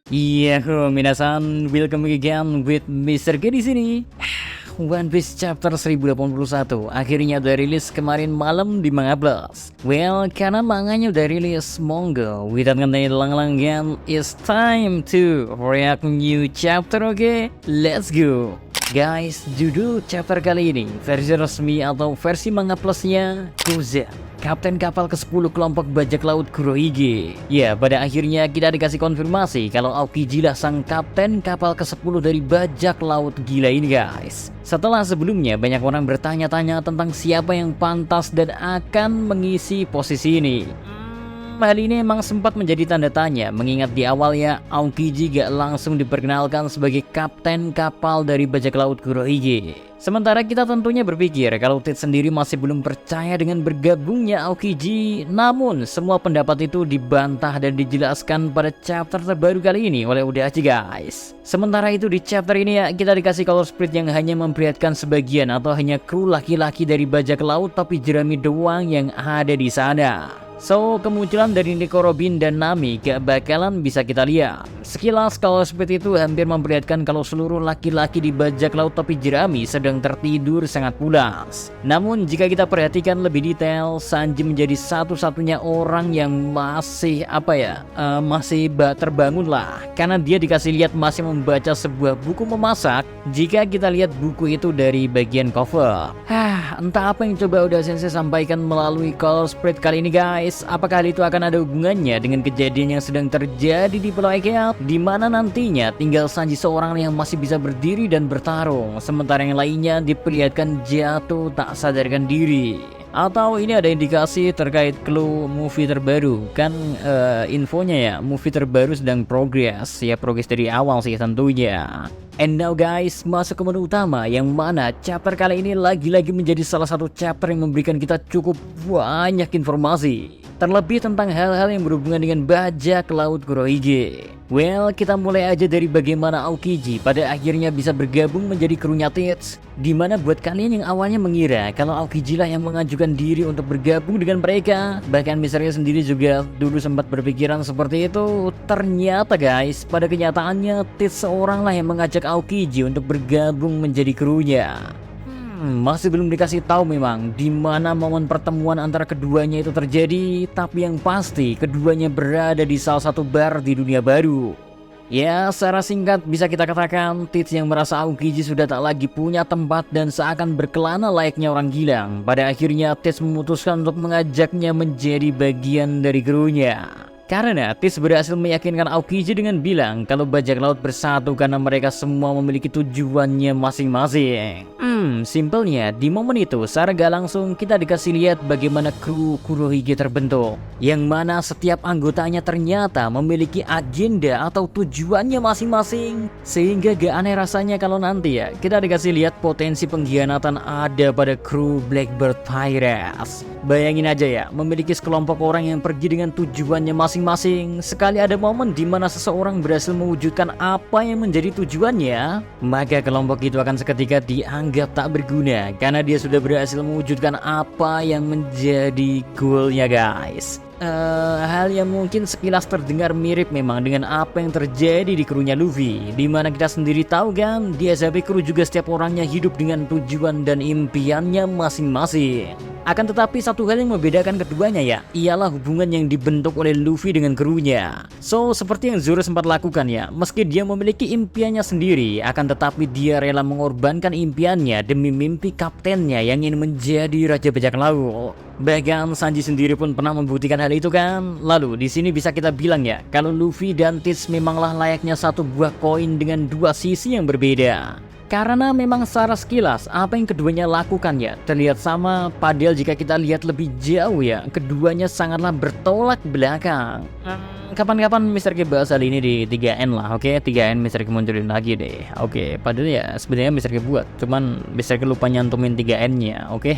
Iya, minasan, welcome again with Mr. K di sini. One Piece chapter 1081 akhirnya udah rilis kemarin malam di Manga Plus. Well, karena manganya udah rilis, monggo without ngentai lang-langan, it's time to react new chapter, oke? Let's go. Guys, judul chapter kali ini versi resmi atau versi Manga Plusnya Koza, Kapten kapal ke-10 kelompok bajak laut Kurohige. Ya, pada akhirnya kita dikasih konfirmasi kalau Aokiji lah sang kapten kapal ke-10 dari bajak laut gila ini, guys. Setelah sebelumnya banyak orang bertanya-tanya tentang siapa yang pantas dan akan mengisi posisi ini. Hal ini emang sempat menjadi tanda tanya, mengingat di awalnya Aokiji gak langsung diperkenalkan sebagai kapten kapal dari bajak laut Kurohige. Sementara kita tentunya berpikir kalau Tit sendiri masih belum percaya dengan bergabungnya Aokiji, namun semua pendapat itu dibantah dan dijelaskan pada chapter terbaru kali ini oleh Odachi, guys. Sementara itu di chapter ini ya kita dikasih color split yang hanya memperlihatkan sebagian atau hanya kru laki-laki dari bajak laut, tapi Jerami doang yang ada di sana. So, kemunculan dari Nico Robin dan Nami gak bakalan bisa kita lihat. Sekilas kalau seperti itu hampir memperlihatkan kalau seluruh laki-laki di bajak laut topi jerami sedang tertidur sangat pulas. Namun jika kita perhatikan lebih detail, Sanji menjadi satu-satunya orang yang masih masih terbangun lah. Karena dia dikasih lihat masih membaca sebuah buku memasak. Jika kita lihat buku itu dari bagian cover. Entah apa yang coba udah Sensei sampaikan melalui color spread kali ini, guys. Apakah hal itu akan ada hubungannya dengan kejadian yang sedang terjadi di Pulau Egghead, di mana nantinya tinggal Sanji seorang yang masih bisa berdiri dan bertarung, sementara yang lainnya diperlihatkan jatuh tak sadarkan diri? Atau ini ada indikasi terkait clue movie terbaru? Kan infonya ya, movie terbaru sedang progress dari awal sih tentunya. And now guys, masuk ke menu utama yang mana chapter kali ini lagi-lagi menjadi salah satu chapter yang memberikan kita cukup banyak informasi. Terlebih tentang hal-hal yang berhubungan dengan bajak laut Kurohige. Well, kita mulai aja dari bagaimana Aokiji pada akhirnya bisa bergabung menjadi krunya Tits. Dimana buat kalian yang awalnya mengira kalau Aokiji lah yang mengajukan diri untuk bergabung dengan mereka, bahkan misalnya sendiri juga dulu sempat berpikiran seperti itu. Ternyata guys, pada kenyataannya Tits seorang lah yang mengajak Aokiji untuk bergabung menjadi krunya. Masih belum dikasih tahu memang di mana momen pertemuan antara keduanya itu terjadi, tapi yang pasti keduanya berada di salah satu bar di dunia baru. Ya, secara singkat bisa kita katakan Tits yang merasa Aokiji sudah tak lagi punya tempat dan seakan berkelana layaknya orang gilang. Pada akhirnya Tits memutuskan untuk mengajaknya menjadi bagian dari krunya. Karena Tits berhasil meyakinkan Aokiji dengan bilang kalau bajak laut bersatu karena mereka semua memiliki tujuannya masing-masing. Simpelnya di momen itu secara gak langsung kita dikasih lihat bagaimana kru Kurohige terbentuk, yang mana setiap anggotanya ternyata memiliki agenda atau tujuannya masing-masing. Sehingga gak aneh rasanya kalau nanti ya kita dikasih lihat potensi pengkhianatan ada pada kru Blackbird Pirates. Bayangin aja ya, memiliki sekelompok orang yang pergi dengan tujuannya masing-masing. Sekali ada momen di mana seseorang berhasil mewujudkan apa yang menjadi tujuannya, maka kelompok itu akan seketika dianggap tak berguna karena dia sudah berhasil mewujudkan apa yang menjadi goalnya, guys. Hal yang mungkin sekilas terdengar mirip memang dengan apa yang terjadi di krunya Luffy, dimana kita sendiri tahu kan di SAP kru juga setiap orangnya hidup dengan tujuan dan impiannya masing-masing. Akan tetapi satu hal yang membedakan keduanya ya, ialah hubungan yang dibentuk oleh Luffy dengan krunya. So, seperti yang Zoro sempat lakukan ya, meski dia memiliki impiannya sendiri, akan tetapi dia rela mengorbankan impiannya demi mimpi kaptennya yang ingin menjadi raja bajak laut. Bahkan Sanji sendiri pun pernah membuktikan hal itu kan. Lalu di sini bisa kita bilang ya, kalau Luffy dan Tits memanglah layaknya satu buah koin dengan dua sisi yang berbeda. Karena memang secara sekilas apa yang keduanya lakukan ya terlihat sama, padahal jika kita lihat lebih jauh ya keduanya sangatlah bertolak belakang. Kapan-kapan Mr. K bahas hal ini di 3N lah, oke? 3N Mr. K munculin lagi deh, oke? Padahal ya sebenarnya Mr. K buat, cuman Mr. K lupa nyantumin 3N-nya, oke?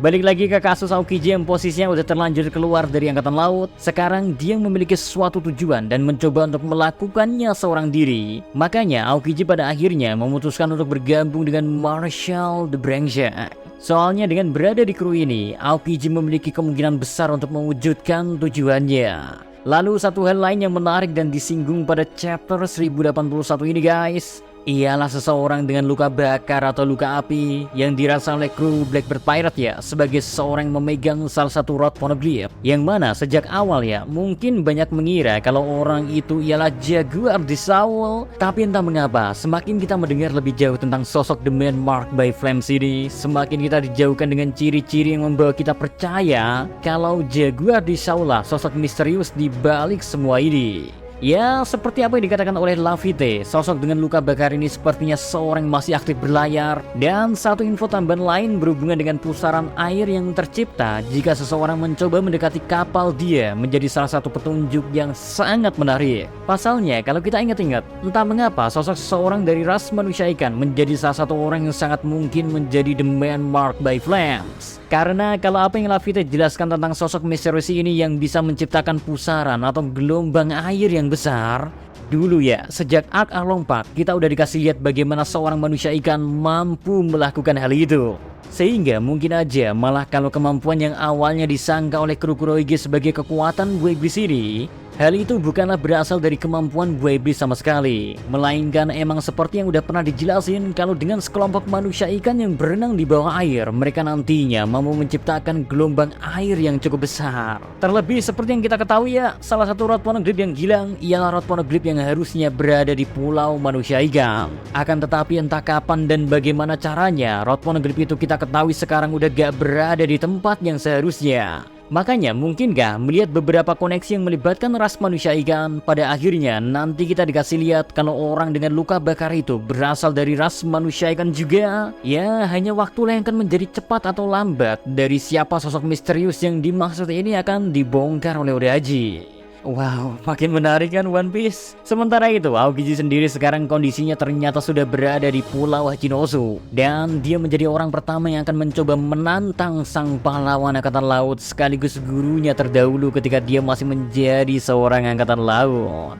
Balik lagi ke kasus Aokiji yang posisinya udah terlanjur keluar dari angkatan laut. Sekarang dia memiliki suatu tujuan dan mencoba untuk melakukannya seorang diri. Makanya Aokiji pada akhirnya memutuskan untuk bergabung dengan Marshall the Brangshack. Soalnya dengan berada di kru ini, Aokiji memiliki kemungkinan besar untuk mewujudkan tujuannya. Lalu satu hal lain yang menarik dan disinggung pada chapter 1081 ini guys, ialah seseorang dengan luka bakar atau luka api yang dirasa oleh kru Blackbird Pirate ya, sebagai seseorang yang memegang salah satu rod poneglyph, yang mana sejak awal ya mungkin banyak mengira kalau orang itu ialah Jaguar di Saul. Tapi entah mengapa semakin kita mendengar lebih jauh tentang sosok The Man Marked by Flames ini, semakin kita dijauhkan dengan ciri-ciri yang membawa kita percaya kalau Jaguar di Saul lah sosok misterius di balik semua ini. Ya, seperti apa yang dikatakan oleh Laffite, sosok dengan luka bakar ini sepertinya seorang yang masih aktif berlayar. Dan satu info tambahan lain berhubungan dengan pusaran air yang tercipta jika seseorang mencoba mendekati kapal dia, menjadi salah satu petunjuk yang sangat menarik. Pasalnya, kalau kita ingat-ingat, entah mengapa sosok seseorang dari ras manusia ikan menjadi salah satu orang yang sangat mungkin menjadi The Man Marked by Flames. Karena kalau apa yang Laffite jelaskan tentang sosok misterius ini yang bisa menciptakan pusaran atau gelombang air yang besar, dulu ya sejak Ark Arlong Park kita udah dikasih lihat bagaimana seorang manusia ikan mampu melakukan hal itu. Sehingga mungkin aja malah kalau kemampuan yang awalnya disangka oleh kru Kurohyuge sebagai kekuatan buah iblis ini, hal itu bukanlah berasal dari kemampuan buah iblis sama sekali, melainkan emang seperti yang udah pernah dijelasin kalau dengan sekelompok manusia ikan yang berenang di bawah air, mereka nantinya mampu menciptakan gelombang air yang cukup besar. Terlebih seperti yang kita ketahui ya, salah satu rod poneglyph yang hilang ialah rod poneglyph yang harusnya berada di pulau manusia ikan. Akan tetapi entah kapan dan bagaimana caranya, rod poneglyph itu kita ketahui sekarang udah gak berada di tempat yang seharusnya. Makanya mungkinkah melihat beberapa koneksi yang melibatkan ras manusia ikan, pada akhirnya nanti kita dikasih lihat kalau orang dengan luka bakar itu berasal dari ras manusia ikan juga? Ya, hanya waktulah yang akan menjadi cepat atau lambat dari siapa sosok misterius yang dimaksud ini akan dibongkar oleh Odachi. Wow, makin menarik kan One Piece? Sementara itu, Aokiji sendiri sekarang kondisinya ternyata sudah berada di Pulau Hachinosu. Dan dia menjadi orang pertama yang akan mencoba menantang sang pahlawan angkatan laut sekaligus gurunya terdahulu ketika dia masih menjadi seorang angkatan laut.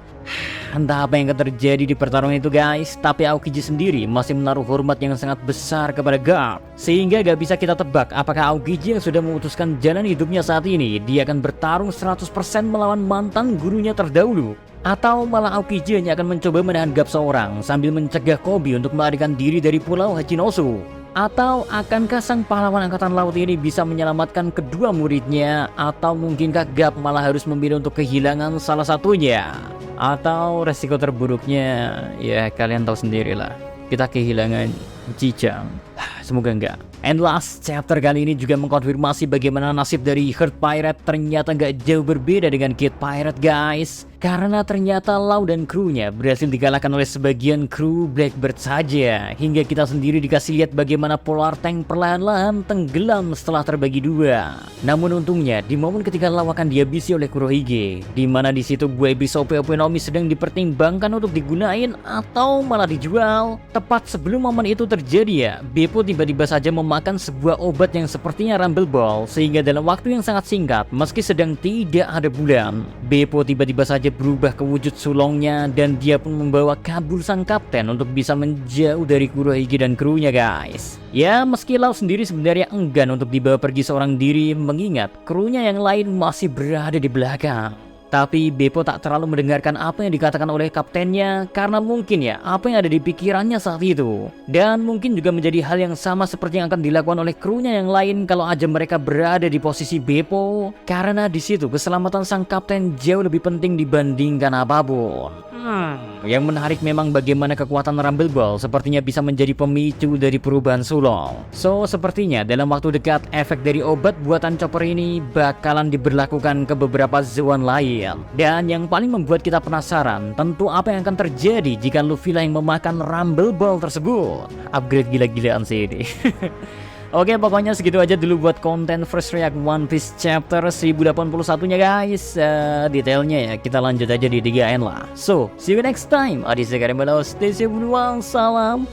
Entah apa yang akan terjadi di pertarungan itu guys, tapi Aokiji sendiri masih menaruh hormat yang sangat besar kepada Garp. Sehingga gak bisa kita tebak apakah Aokiji yang sudah memutuskan jalan hidupnya saat ini, dia akan bertarung 100% melawan mantan gurunya terdahulu, atau malah Aokiji hanya akan mencoba menahan Garp seorang sambil mencegah Koby untuk melarikan diri dari Pulau Hachinosu. Atau akankah sang pahlawan angkatan laut ini bisa menyelamatkan kedua muridnya, atau mungkinkah Garp malah harus memilih untuk kehilangan salah satunya? Atau resiko terburuknya ya kalian tahu sendirilah, kita kehilangan Ji-chan. Semoga enggak. And last chapter kali ini juga mengkonfirmasi bagaimana nasib dari Heart Pirate ternyata gak jauh berbeda dengan Kid Pirate guys. Karena ternyata Law dan krunya berhasil dikalahkan oleh sebagian kru Blackbird saja, hingga kita sendiri dikasih lihat bagaimana Polar Tank perlahan-lahan tenggelam setelah terbagi dua. Namun untungnya di momen ketika Law akan dihabisi oleh Kurohyuge, di mana di situ buah iblis OP-OP Nomi sedang dipertimbangkan untuk digunain atau malah dijual. Tepat sebelum momen itu terjadi ya, Beppo tiba-tiba saja memakan sebuah obat yang sepertinya Rumble Ball, sehingga dalam waktu yang sangat singkat, meski sedang tidak ada bulan, Beppo tiba-tiba saja berubah ke wujud sulongnya dan dia pun membawa kabur sang kapten untuk bisa menjauh dari Kurohyuge dan krunya guys. Ya, meski Law sendiri sebenarnya enggan untuk dibawa pergi seorang diri mengingat krunya yang lain masih berada di belakang. Tapi Beppo tak terlalu mendengarkan apa yang dikatakan oleh kaptennya karena mungkin ya apa yang ada di pikirannya saat itu. Dan mungkin juga menjadi hal yang sama seperti yang akan dilakukan oleh krunya yang lain kalau aja mereka berada di posisi Beppo. Karena di situ keselamatan sang kapten jauh lebih penting dibandingkan apapun. Yang menarik memang bagaimana kekuatan Rumble Ball sepertinya bisa menjadi pemicu dari perubahan sulong. So, sepertinya dalam waktu dekat efek dari obat buatan Chopper ini bakalan diberlakukan ke beberapa zone lain. Dan yang paling membuat kita penasaran tentu apa yang akan terjadi jika Luffy lah yang memakan Rumble Ball tersebut. Upgrade gila-gilaan sih ini. Oke, pokoknya segitu aja dulu buat konten First React One Piece chapter 1081 nya guys. Detailnya ya kita lanjut aja di 3N lah. So, see you next time. Adi Sekarang Balau, stay safe, salam